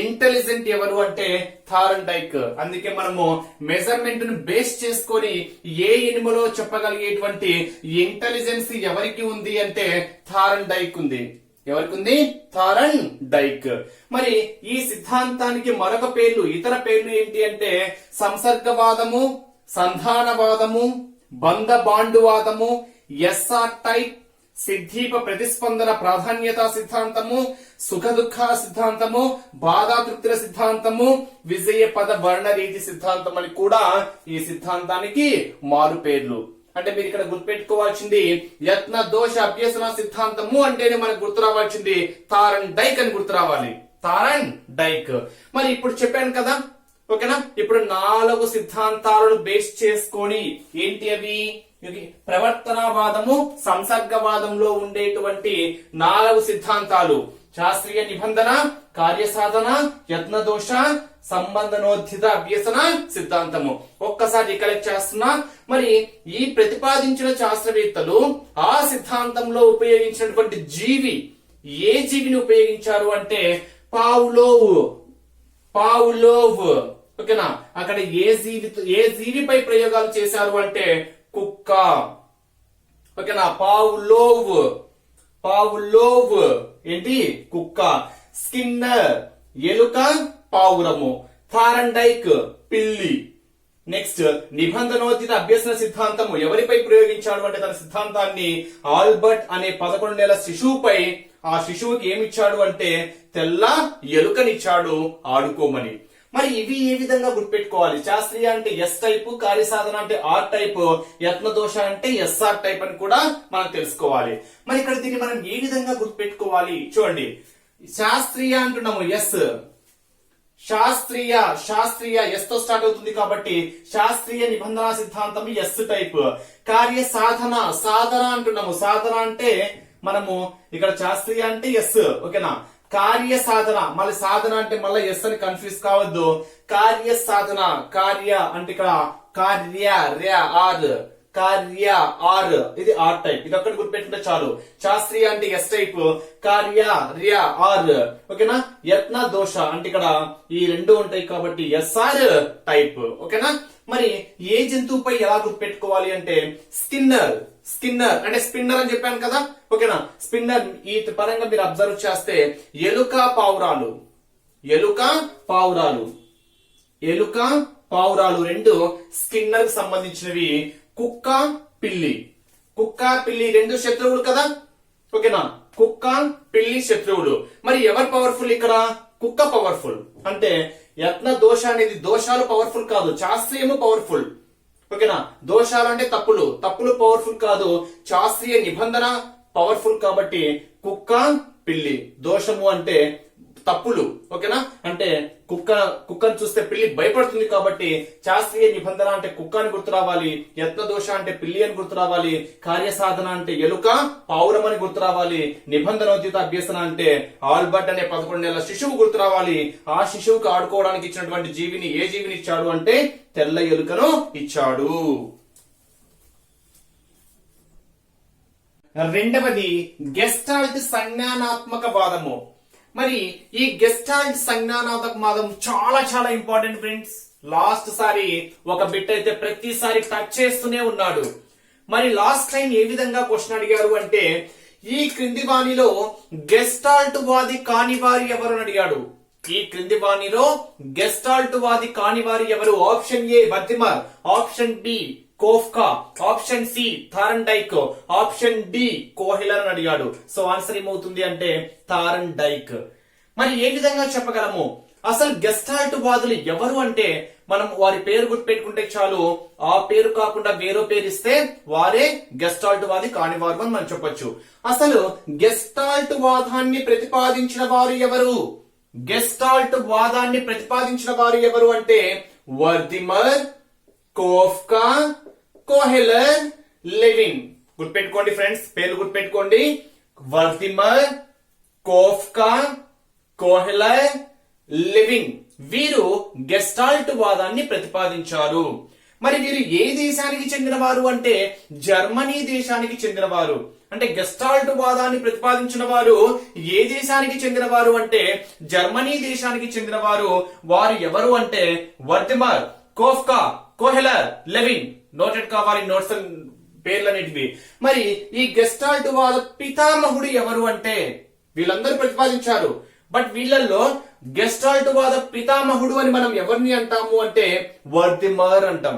ఇంటెలిజెంట్ ఎవరు అంటే థారన్ డైక్. అందుకే మనము మెజర్మెంట్ ను బేస్ చేసుకొని ఏ ఎనిమలో చెప్పగలిగేటువంటి ఇంటెలిజెన్స్ ఎవరికి ఉంది అంటే థారన్ డైక్ ఉంది. ఎవరికి ఉంది? థారన్ డైక్. మరి ఈ సిద్ధాంతానికి మరొక పేర్లు, ఇతర పేర్లు ఏంటి అంటే సంసర్గవాదము, సంధానవాదము, బంధబాండువాదము, ఎస్ఆర్ టైప్, సిద్ధీప ప్రతిస్పందన ప్రాధాన్యత సిద్ధాంతము, సుఖ దుఃఖ సిద్ధాంతము, బాధాతృప్తుల సిద్ధాంతము, విజయ పద వర్ణ రీతి సిద్ధాంతం అని కూడా ఈ సిద్ధాంతానికి మారు పేర్లు. అంటే మీరు ఇక్కడ గుర్తుపెట్టుకోవాల్సింది యత్న దోష అభ్యసన సిద్ధాంతము అంటేనే మనకు గుర్తు రావాల్సింది థారన్ డైక్ అని గుర్తు రావాలి. థారన్ డైక్. మరి ఇప్పుడు చెప్పాను కదా, ఓకేనా. ఇప్పుడు 4 సిద్ధాంతాలను బేస్ చేసుకొని ఏంటి అవి, ప్రవర్తనవాదము సంసర్గవాదంలో ఉండేటువంటి 4 సిద్ధాంతాలు: శాస్త్రీయ నిబంధన, కార్యసాధన, యత్నదోష, సంబంధనోద్ధిత అభ్యసన సిద్ధాంతము. ఒక్కసారి రికలెక్ట్ చేస్తున్నా. మరి ఈ ప్రతిపాదించిన శాస్త్రవేత్తలు ఆ సిద్ధాంతంలో ఉపయోగించినటువంటి జీవి, ఏ జీవిని ఉపయోగించారు అంటే పావ్లోవ్. ఓకేనా. అక్కడ ఏ జీవిపై ప్రయోగాలు చేశారు అంటే కుక్క. ఓకేనా. పావ్లోవ్ ఏంటి, కుక్క. స్కిన్నర్ ఎలుక, పావురము. థారన్ డైక్ పిల్లి. నెక్స్ట్ నిబంధనోచిత అభ్యసన సిద్ధాంతము ఎవరిపై ప్రయోగించాడు అంటే తన సిద్ధాంతాన్ని ఆల్బర్ట్ అనే 11 నెలల శిశువుపై. ఆ శిశువుకి ఏమిచ్చాడు అంటే తెల్ల ఎలుకనిచ్చాడు ఆడుకోమని. మరి ఇవి ఏ విధంగా గుర్తుపెట్టుకోవాలి? శాస్త్రీయ అంటే ఎస్ టైప్, కార్యసాధన అంటే ఆర్ టైప్, యత్నదోష అంటే ఎస్ఆర్ టైప్ అని కూడా మనం తెలుసుకోవాలి. మరి ఇక్కడ దీన్ని మనం ఏ విధంగా గుర్తుపెట్టుకోవాలి చూడండి. శాస్త్రీయ అంటున్నాము ఎస్, శాస్త్రీయ ఎస్ తో స్టార్ట్ అవుతుంది కాబట్టి శాస్త్రీయ నిబంధన సిద్ధాంతం ఎస్ టైప్. కార్య సాధన అంటున్నాము. సాధన అంటే మనము ఇక్కడ శాస్త్రీయ అంటే ఎస్, ఓకేనా. కార్య సాధన, మళ్ళీ సాధన అంటే మళ్ళీ ఎస్ అని కన్ఫ్యూజ్ కావద్దు. కార్య సాధన, కార్య అంటే ఇక్కడ కార్య ఆర్, ఇది ఆర్ టైప్. ఇది ఒక్కటి గుర్తుపెట్టుకుంటే చాలు. శాస్త్రీయ అంటే ఎస్ టైప్, కార్య ఆర్, ఓకేనా. యత్న దోష అంటే ఇక్కడ ఈ 2 ఉంటాయి కాబట్టి ఎస్ఆర్ టైప్, ఓకేనా. మరి ఏ జంతువుపై ఎలా గుర్తుపెట్టుకోవాలి అంటే స్కిన్నర్ అంటే స్పిన్నర్ అని చెప్పాను కదా, ఓకేనా. స్పిన్నర్ ఈ పరంగా మీరు అబ్జర్వ్ చేస్తే ఎలుక పావురాలు 2 స్కిన్నర్ కి సంబంధించినవి. కుక్క పిల్లి 2 శత్రువులు కదా, ఓకేనా. కుక్క పిల్లి శత్రువులు. మరి ఎవరు పవర్ఫుల్ ఇక్కడ? కుక్క పవర్ఫుల్. అంటే యత్న దోష అనేది దోషాలు పవర్ఫుల్ కాదు, శాస్త్రీయము పవర్ఫుల్, ఓకేనా. దోషాలు అంటే తప్పులు పవర్ఫుల్ కాదు, శాస్త్రీయ నిబంధన పవర్ఫుల్. కాబట్టి కుక్క పిల్లి. దోషము అంటే తప్పులు, ఓకేనా. అంటే కుక్కను చూస్తే పిల్లి భయపడుతుంది కాబట్టి శాస్త్రీయ నిబంధన అంటే కుక్క అని గుర్తు రావాలి, యత్న దోష అంటే పిల్లి అని గుర్తు రావాలి, కార్యసాధన అంటే ఎలుక పావురం అని గుర్తు రావాలి, నిబంధనోచిత అభ్యసన అంటే ఆల్బర్ట్ అనే 11 నెలల శిశువు గుర్తు రావాలి. ఆ శిశువుకు ఆడుకోవడానికి ఇచ్చినటువంటి జీవిని ఏ జీవిని ఇచ్చాడు అంటే తెల్ల ఎలుకను ఇచ్చాడు. రెండవది గెస్టాల్ట్ సంజ్ఞానాత్మక వాదము. మరి ఈ గెస్టాల్ట్ సంజ్ఞానాత్మక వాదం చాలా ఇంపార్టెంట్ ఫ్రెండ్స్. లాస్ట్ సారి ఒక బిట్ అయితే ప్రతిసారి టచ్ చేస్తూనే ఉన్నాడు. మరి లాస్ట్ టైం ఏ విధంగా క్వశ్చన్ అడిగారు అంటే ఈ క్రింది వాణిలో గెస్టాల్ట్ వాది కాని వారి ఎవరు అని అడిగాడు. ఈ క్రింది వాణిలో గెస్టాల్ట్ వాది కాని వారి ఎవరు? Option A Wertheimer, option B Koffka, option C Thorndike, option D Kohler అని అడిగాడు. సో ఆన్సర్ ఏమవుతుంది అంటే థారన్ డైక్. మరి ఏ విధంగా చెప్పగలము? అసలు గెస్టాల్ట్ వాదులు ఎవరు అంటే మనం వారి పేరు గుర్తుపెట్టుకుంటే చాలు. ఆ పేరు కాకుండా వేరే పేరు ఇస్తే వారే గెస్టాల్ట్ వాది కానివారు అని మనం చెప్పొచ్చు. అసలు గెస్టాల్ట్ వాదాన్ని ప్రతిపాదించిన వారు ఎవరు? గెస్టాల్ట్ వాదాన్ని ప్రతిపాదించిన వారు ఎవరు అంటే వర్దిమర్, కోఫ్కా, కోహెలర్, లెవిన్. గుర్తుపెట్టుకోండి ఫ్రెండ్స్, పేర్లు గుర్తుపెట్టుకోండి. Wertheimer, Koffka, Kohler, Levin. వీరు గెస్టాల్ట్ వాదాన్ని ప్రతిపాదించారు. మరి వీరు ఏ దేశానికి చెందినవారు అంటే జర్మనీ దేశానికి చెందినవారు. అంటే గెస్టాల్ట్ వాదాన్ని ప్రతిపాదించిన వారు ఏ దేశానికి చెందినవారు అంటే జర్మనీ దేశానికి చెందినవారు. వారు ఎవరు అంటే Wertheimer, Koffka, Kohler, Levin. Noted కావాలి నోట్స్ పేర్లన్నిటివి. మరి ఈ గెస్టాల్ట్ వాద పితామహుడు ఎవరు అంటే వీళ్ళందరూ ప్రతిపాదించారు. బట్ వీళ్ళల్లో గెస్టాల్ట్ వాద పితామహుడు అని మనం ఎవరిని అంటాము అంటే వర్దిమర్ అంటాం.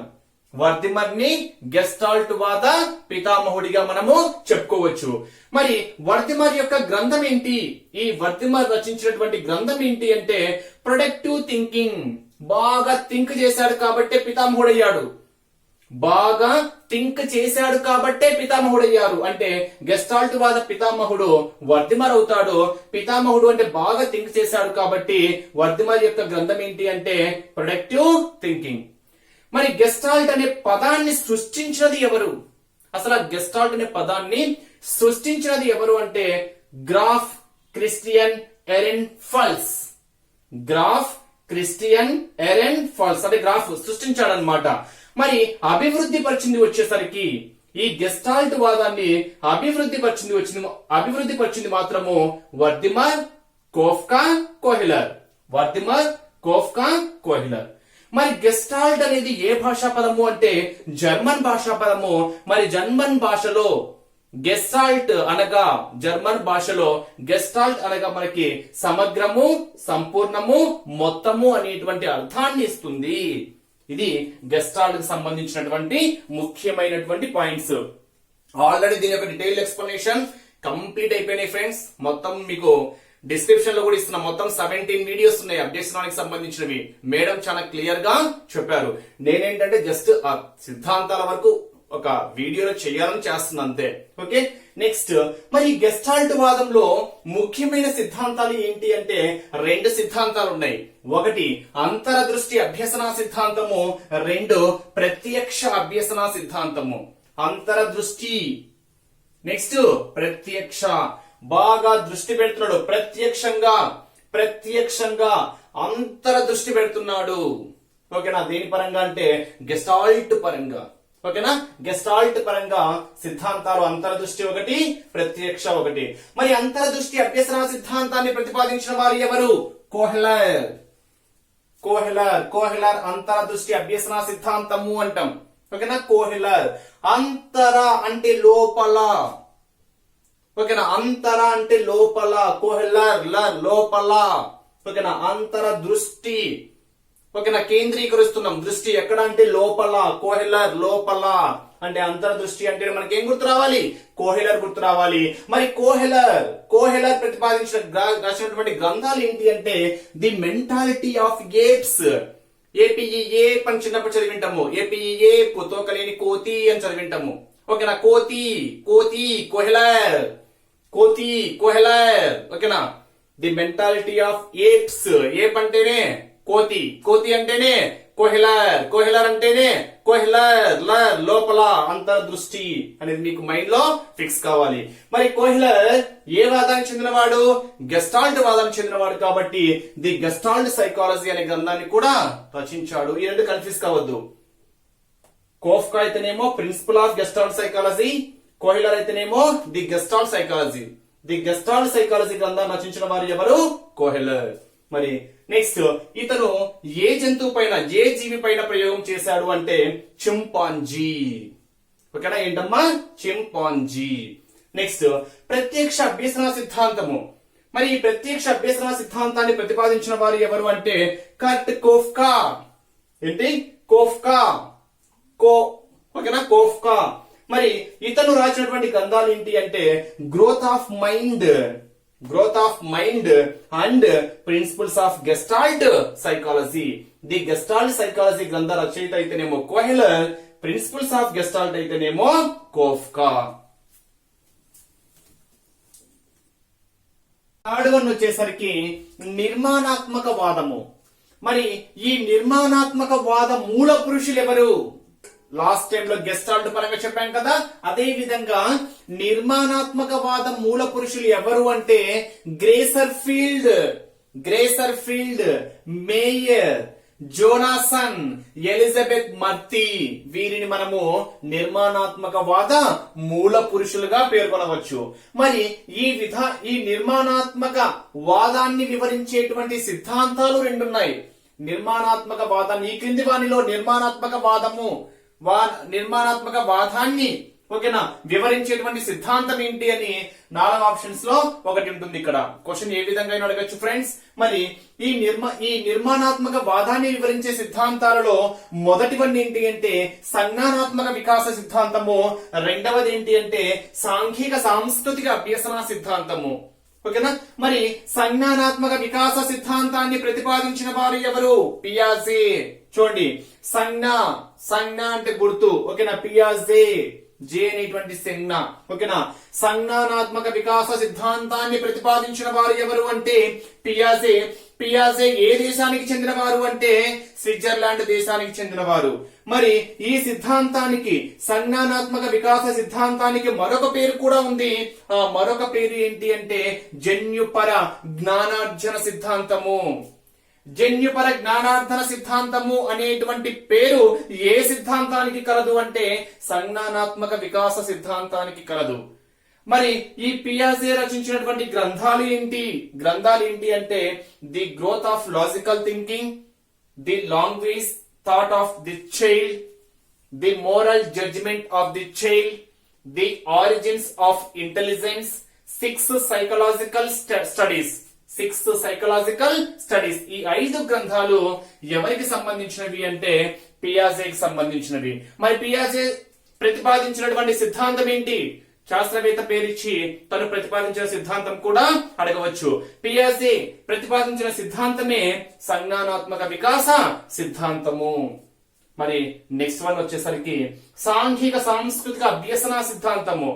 వర్ధిమర్ని గెస్టాల్ట్ వాద పితామహుడిగా మనము చెప్పుకోవచ్చు. మరి వర్ధిమర్ యొక్క గ్రంథం ఏంటి? ఈ వర్ధిమర్ రచించినటువంటి గ్రంథం ఏంటి అంటే ప్రొడక్టివ్ థింకింగ్. బాగా థింక్ చేశాడు కాబట్టే పితామహుడయ్యాడు. బాగా థింక్ చేశాడు కాబట్టే పితామహుడయ్యారు. అంటే గెస్టాల్ట్ వాద పితామహుడు వర్ధిమర్ అవుతాడు. పితామహుడు అంటే బాగా థింక్ చేశాడు కాబట్టి వర్ధిమర్ యొక్క గ్రంథం ఏంటి అంటే ప్రొడక్టివ్ థింకింగ్. మరి గెస్టాల్ట్ అనే పదాన్ని సృష్టించినది ఎవరు? అసలు గెస్టాల్ట్ అనే పదాన్ని సృష్టించినది ఎవరు అంటే గ్రాఫ్ క్రిస్టియన్ ఎరెన్ఫెల్స్. గ్రాఫ్ క్రిస్టియన్ ఎరెన్ఫెల్స్ అంటే గ్రాఫ్ సృష్టించాడనమాట. మరి అభివృద్ధి పరిచింది వచ్చేసరికి ఈ గెస్టాల్ట్ వాదాన్ని అభివృద్ధి పరిచింది మాత్రము Wertheimer, Koffka, Kohler. Wertheimer, Koffka, Kohler. మరి గెస్టాల్ట్ అనేది ఏ భాషా పదము అంటే జర్మన్ భాషా పదము. మరి జర్మన్ భాషలో గెస్టాల్ట్ అనగా జర్మన్ భాషలో గెస్టాల్ట్ అనగా మనకి సమగ్రము, సంపూర్ణము, మొత్తము అనేటువంటి అర్థాన్ని ఇస్తుంది. ఇది గెస్టాల్ట్ కి సంబంధించినటువంటి ముఖ్యమైనటువంటి పాయింట్స్. ఆల్రెడీ దీని యొక్క డీటెయిల్ ఎక్స్ప్లెనేషన్ కంప్లీట్ అయిపోయినాయి ఫ్రెండ్స్. మొత్తం మీకు డిస్క్రిప్షన్ లో కూడా ఇస్తున్నా. మొత్తం 17 వీడియోస్ ఉన్నాయి అప్డేట్స్ సంబంధించినవి. మేడం చాలా క్లియర్ గా చెప్పారు. నేనేంటంటే జస్ట్ ఆ సిద్ధాంతాల వరకు ఒక వీడియోలో చేయాలని చేస్తున్నా అంతే. ఓకే, నెక్స్ట్ మరి గెస్టాల్ట్ వాదంలో ముఖ్యమైన సిద్ధాంతాలు ఏంటి అంటే 2 సిద్ధాంతాలు ఉన్నాయి. ఒకటి అంతరదృష్టి అభ్యసన సిద్ధాంతము, 2 ప్రత్యక్ష అభ్యసన సిద్ధాంతము. అంతరదృష్టి, నెక్స్ట్ ప్రత్యక్ష. బాగా దృష్టి పెడుతున్నాడు ప్రత్యక్షంగా అంతరదృష్టి పెడుతున్నాడు. ఓకేనా? దేని పరంగా అంటే గెస్టాల్ట్ పరంగా. ఓకేనా? గెస్టాల్ట్ పరంగా సిద్ధాంతాలు అంతర్దృష్టి ఒకటి, ప్రత్యక్ష ఒకటి. మరి అంతర్దృష్టి అభ్యసన సిద్ధాంతాన్ని ప్రతిపాదించిన వారు ఎవరు? కోహెలర్. కోహెలర్ అంతర్దృష్టి అభ్యసన సిద్ధాంతము అంటాం. ఓకేనా? కోహెలర్. అంతర అంటే లోపల. ఓకేనా? అంతర అంటే లోపల. కోహెలర్ లోపల. ఓకేనా? అంతర దృష్టి. ఓకేనా? కేంద్రీకరిస్తున్నాం దృష్టి ఎక్కడ అంటే లోపల. కోహెలర్ లోపల అంటే అంతర్దృష్టి అంటే మనకి ఏం గుర్తు రావాలి? కోహెలర్ గుర్తు రావాలి. మరి కోహెలర్ రాసినటువంటి గ్రంథాలు ఏంటి అంటే ది మెంటాలిటీ ఆఫ్ ఏప్స్. ఏపీఈఏ అని చిన్నప్పుడు చదివింటాము. ఏపీఈఏ తోకలేని కోతి అని చదివింటాము. ఓకేనా? కోహెలర్. ఓకేనా? The mentality of apes. Ape అంటేనే కోతి అంటేనే కోహెలర్ అంటేనే కోహెలర్ లోపల అంతర్దృష్టి అనేది మీకు మైండ్ లో ఫిక్స్ కావాలి. మరి కోహెలర్ ఏ వాదానికి చెందినవాడు? గెస్టాల్ట్ వాదానికి చెందినవాడు కాబట్టి ది గెస్టాల్ట్ సైకాలజీ అనే గ్రంథాన్ని కూడా రచించాడు. ఈ 2 కన్ఫ్యూజ్ కావద్దు. కోఫ్కా అయితేనేమో principle of Gestalt psychology, Kohler అయితేనేమో the Gestalt psychology. The Gestalt psychology గ్రంథాన్ని రచించిన వారు ఎవరు? కోహెలర్. మరి నెక్స్ట్ ఇతను ఏ జంతువు పైన ఏ జీవి పైన ప్రయోగం చేశాడు అంటే చింపాంజీ. ఓకేనా? ఏంటమ్మా? చింపాంజీ. నెక్స్ట్ ప్రత్యక్ష అభ్యసన సిద్ధాంతము. మరి ఈ ప్రత్యక్ష అభ్యసన సిద్ధాంతాన్ని ప్రతిపాదించిన వారు ఎవరు అంటే కర్ట్ కోఫ్కా. ఏంటి? కోఫ్కా. ఓకేనా? కోఫ్కా. మరి ఇతను రాసినటువంటి గ్రంథాలు ఏంటి అంటే growth of mind and principles of Gestalt psychology. The Gestalt psychology గ్రంథ రచయిత అయితేనేమో కోహెలర్, ప్రిన్సిపల్స్ ఆఫ్ గెస్టాల్ట్ అయితేనేమో కోఫ్కా. థర్డ్ వన్ వచ్చేసరికి నిర్మాణాత్మక వాదము. మరి ఈ నిర్మాణాత్మక వాద మూల పురుషులు ఎవరు? లాస్ట్ టైం లో గెస్టాల్ట్ పరంగా చెప్పాం కదా. అదే విధంగా నిర్మాణాత్మక వాద మూల పురుషులు ఎవరు అంటే గ్రేసర్ ఫీల్డ్, మేయర్, జోనాసన్, ఎలిజబెత్ మర్తి. వీరిని మనము నిర్మాణాత్మక వాద మూల పురుషులుగా పేర్కొనవచ్చు. మరి ఈ నిర్మాణాత్మక వాదాన్ని వివరించేటువంటి సిద్ధాంతాలు 2 ఉన్నాయి. నిర్మాణాత్మక వాదాన్ని ఈ క్రింది వానిలో నిర్మాణాత్మక వాదాన్ని ఓకేనా, వివరించేటువంటి సిద్ధాంతం ఏంటి అని 4 ఆప్షన్స్ లో ఒకటి ఉంటుంది. ఇక్కడ క్వశ్చన్ ఏ విధంగా అడగచ్చు ఫ్రెండ్స్. మరి ఈ నిర్మాణాత్మక వాదాన్ని వివరించే సిద్ధాంతాలలో మొదటివన్నీ ఏంటి అంటే సంజ్ఞానాత్మక వికాస సిద్ధాంతము, రెండవది ఏంటి అంటే సాంఘిక సాంస్కృతిక అభ్యసన సిద్ధాంతము. ఓకేనా, మరి సంజ్ఞానాత్మక వికాస సిద్ధాంతాన్ని ప్రతిపాదించిన వారు ఎవరు? పియాజే. చూడండి, సంజ్ఞ అంటే గుర్తు. ఓకేనా, పియాజే జే అనేటువంటి సంజ్ఞ. ఓకేనా, సంజ్ఞానాత్మక వికాస సిద్ధాంతాన్ని ప్రతిపాదించిన వారు ఎవరు అంటే పియాజే. పియాజే ఏ దేశానికి చెందిన వారు అంటే స్విట్జర్లాండ్ దేశానికి చెందిన వారు. మరి ఈ సిద్ధాంతానికి, సంజ్ఞానాత్మక వికాస సిద్ధాంతానికి మరొక పేరు కూడా ఉంది. ఆ మరొక పేరు ఏంటి అంటే జన్యుపర జ్ఞానార్జన సిద్ధాంతము. జన్యుపర జ్ఞానార్జన సిద్ధాంతము అనేటువంటి పేరు ఏ సిద్ధాంతానికి కలదు అంటే సంజ్ఞానాత్మక వికాస సిద్ధాంతానికి కలదు. మరి ఈ పియాజే రచించినటువంటి గ్రంథాలు ఏంటి అంటే the growth of logical thinking, the language thought of the child, the moral judgement of the child, the origins of intelligence, 6 psychological studies. ఈ 5 గ్రంథాలు ఎవరికి సంబంధించినవి అంటే పియాజేకి సంబంధించినవి. మరి పియాజే ప్రతిపాదించినటువంటి సిద్ధాంతం ఏంటి? శాస్త్రవేత్త పేరిచ్చి తను ప్రతిపాదించిన సిద్ధాంతం కూడా అడగవచ్చు. పియాజే ప్రతిపాదించిన సిద్ధాంతమే సంజ్ఞానాత్మక వికాస సిద్ధాంతము. మరి నెక్స్ట్ వన్ వచ్చేసరికి సాంఘిక సాంస్కృతిక అభ్యసన సిద్ధాంతము.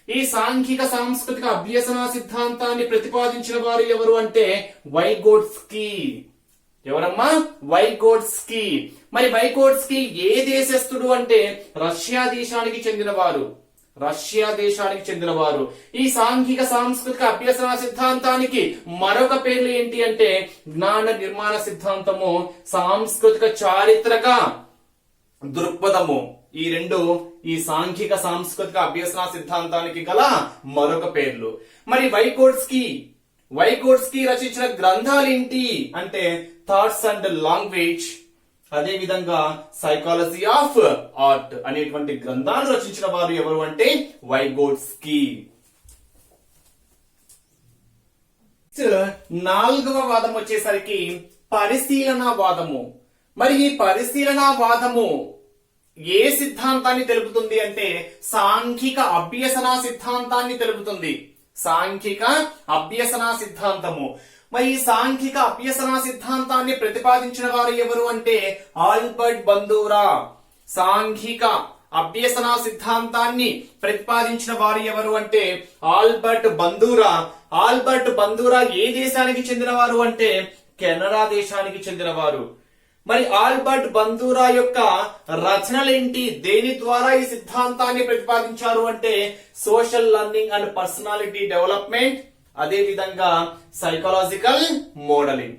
ఈ సాంఘిక సాంస్కృతిక అభ్యసన సిద్ధాంతాన్ని ప్రతిపాదించిన వారు ఎవరు అంటే వైగోట్స్కీ. ఎవరమ్మా? వైగోట్స్కీ. మరి వైగోట్స్కీ ఏ దేశస్థుడు అంటే రష్యా దేశానికి చెందినవారు. ఈ సాంఘిక సాంస్కృతిక అభ్యసన సిద్ధాంతానికి మరొక పేర్లు ఏంటి అంటే జ్ఞాన నిర్మాణ సిద్ధాంతము, సాంస్కృతిక చారిత్రక దృక్పథము. ఈ రెండు ఈ సాంఘిక సాంస్కృతిక అభ్యసన సిద్ధాంతానికి గల మరొక పేర్లు. మరి వైగోట్స్కీ రచించిన గ్రంథాలు ఏంటి అంటే థాట్స్ అండ్ లాంగ్వేజ్, అదే విధంగా సైకాలజీ ఆఫ్ ఆర్ట్ అనేటువంటి గ్రంథాలు రచించిన వారు ఎవరు అంటే వైగోట్స్కీ. 4వ వాదం వచ్చేసరికి పరిశీలనా వాదము. మరి ఈ పరిశీలనా వాదము ఏ సిద్ధాంతాన్ని తెలుపుతుంది అంటే సాంఘిక అభ్యసన సిద్ధాంతాన్ని తెలుపుతుంది. సాంఘిక అభ్యసన సిద్ధాంతము. మరి ఈ సాంఘిక అభ్యసన సిద్ధాంతాన్ని ప్రతిపాదించిన వారు ఎవరు అంటే ఆల్బర్ట్ బందూరా. సాంఘిక అభ్యసన సిద్ధాంతాన్ని ప్రతిపాదించిన వారు ఎవరు అంటే ఆల్బర్ట్ బందూరా. ఆల్బర్ట్ బందూరా ఏ దేశానికి చెందినవారు అంటే కెనడా దేశానికి చెందినవారు. మరి ఆల్బర్ట్ బందూరా యొక్క రచనలేంటి? దేని ద్వారా ఈ సిద్ధాంతాన్ని ప్రతిపాదించారు అంటే social learning and personality development, అదే విధంగా సైకలాజికల్ మోడలింగ్.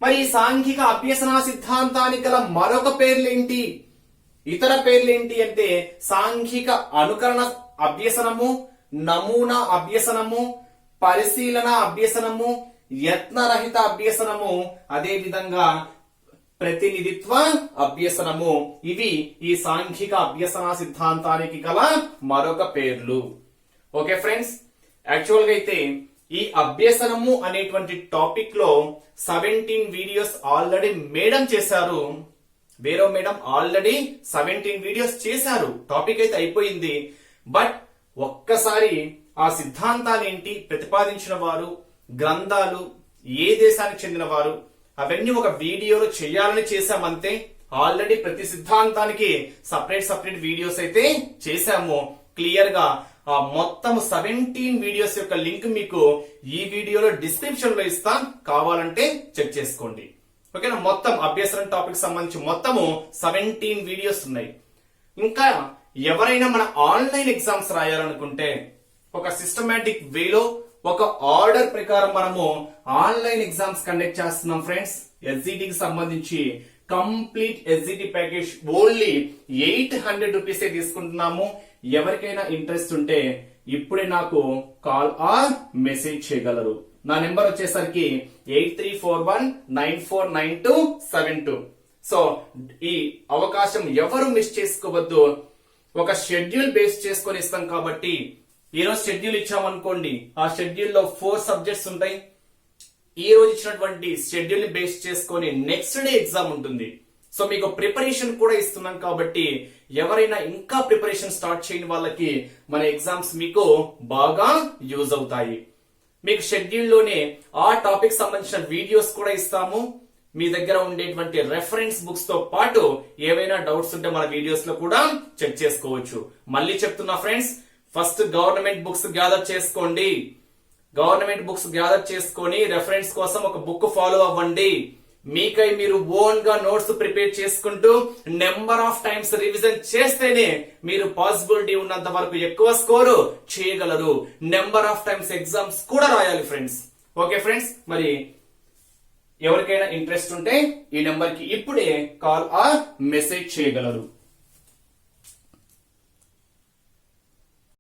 మరి ఈ సాంఘిక అభ్యసన సిద్ధాంతానికి గల మరొక పేర్లేంటి? ఇతర పేర్లేంటి అంటే సాంఘిక అనుకరణ అభ్యసనము, నమూనా అభ్యసనము, పరిశీలన అభ్యసనము, యత్నరహిత అభ్యసనము, అదే విధంగా ప్రతినిధిత్వ అభ్యసనము. ఇవి ఈ సాంఘిక అభ్యసన సిద్ధాంతానికి గల మరొక పేర్లు. ఓకే ఫ్రెండ్స్, యాక్చువల్ గా అయితే ఈ అభ్యసనము అనేటువంటి టాపిక్ లో 17 వీడియోస్ ఆల్రెడీ మేడం చేశారు. వేరే మేడం ఆల్రెడీ 17 వీడియోస్ చేశారు. టాపిక్ అయితే అయిపోయింది. బట్ ఒక్కసారి ఆ సిద్ధాంతాలు ఏంటి, ప్రతిపాదించిన వారు, గ్రంథాలు, ఏ దేశానికి చెందిన వారు, అవన్నీ ఒక వీడియోలో చేయాలని చేశామంతే. ఆల్రెడీ ప్రతి సిద్ధాంతానికి సపరేట్ వీడియోస్ అయితే చేశాము. క్లియర్ గా ఆ మొత్తం 17 వీడియోస్ యొక్క లింక్ మీకు ఈ వీడియోలో డిస్క్రిప్షన్ లో ఇస్తా, కావాలంటే చెక్ చేసుకోండి. ఓకేనా, మొత్తం అభ్యసనం టాపిక్ సంబంధించి మొత్తము 17 వీడియోస్ ఉన్నాయి. ఇంకా ఎవరైనా మన ఆన్లైన్ ఎగ్జామ్స్ రాయాలనుకుంటే ఒక సిస్టమేటిక్ వేలో ఒక ఆర్డర్ ప్రకారం మనము ఆన్లైన్ ఎగ్జామ్స్ కండక్ట్ చేస్తున్నాం ఫ్రెండ్స్. ఎస్జిటికి సంబంధించి complete SGT package only 800 rupees తీసుకుంటున్నాము. ఎవరికైనా ఇంట్రెస్ట్ ఉంటే ఇప్పుడే నాకు కాల్ ఆర్ మెసేజ్ చేయగలరు. నా నెంబర్ వచ్చేసరికి 8341949272. సో ఈ అవకాశం ఎవరు మిస్ చేసుకోవద్దు. ఒక షెడ్యూల్ బేస్ చేసుకొని ఇస్తాం కాబట్టి ఈ రోజు షెడ్యూల్ ఇచ్చామనుకోండి, ఆ షెడ్యూల్ లో 4 సబ్జెక్ట్స్ ఉంటాయి. ఈ రోజు ఇచ్చినటువంటి షెడ్యూల్ ని బేస్ చేసుకొని నెక్స్ట్ డే ఎగ్జామ్ ఉంటుంది. సో మీకు ప్రిపరేషన్ కూడా ఇస్తున్నాం కాబట్టి ఎవరైనా ఇంకా ప్రిపరేషన్ స్టార్ట్ చేయని వాళ్ళకి మన ఎగ్జామ్స్ మీకు బాగా యూజ్ అవుతాయి. మీకు షెడ్యూల్ లోనే ఆ టాపిక్ సంబంధించిన వీడియోస్ కూడా ఇస్తాము. మీ దగ్గర ఉండేటువంటి రెఫరెన్స్ బుక్స్ తో పాటు ఏవైనా డౌట్స్ ఉంటే మన వీడియోస్ లో కూడా చెక్ చేసుకోవచ్చు. మళ్ళీ చెప్తున్నా friends, first government books gather చేసుకోండి. గవర్నమెంట్ బుక్స్ గ్యాదర్ చేసుకొని రెఫరెన్స్ కోసం ఒక బుక్ ఫాలో అవ్వండి. మీకై మీరు ఓన్ గా నోట్స్ ప్రిపేర్ చేసుకుంటూ నెంబర్ ఆఫ్ టైమ్స్ రివిజన్ చేస్తేనే మీరు పాసిబిలిటీ ఉన్నంత వరకు ఎక్కువ స్కోరు చేయగలరు. నెంబర్ ఆఫ్ టైమ్స్ ఎగ్జామ్స్ కూడా రాయాలి ఫ్రెండ్స్. ఓకే ఫ్రెండ్స్, మరి ఎవరికైనా ఇంట్రెస్ట్ ఉంటే ఈ నెంబర్ కి ఇప్పుడే కాల్ ఆర్ మెసేజ్ చేయగలరు.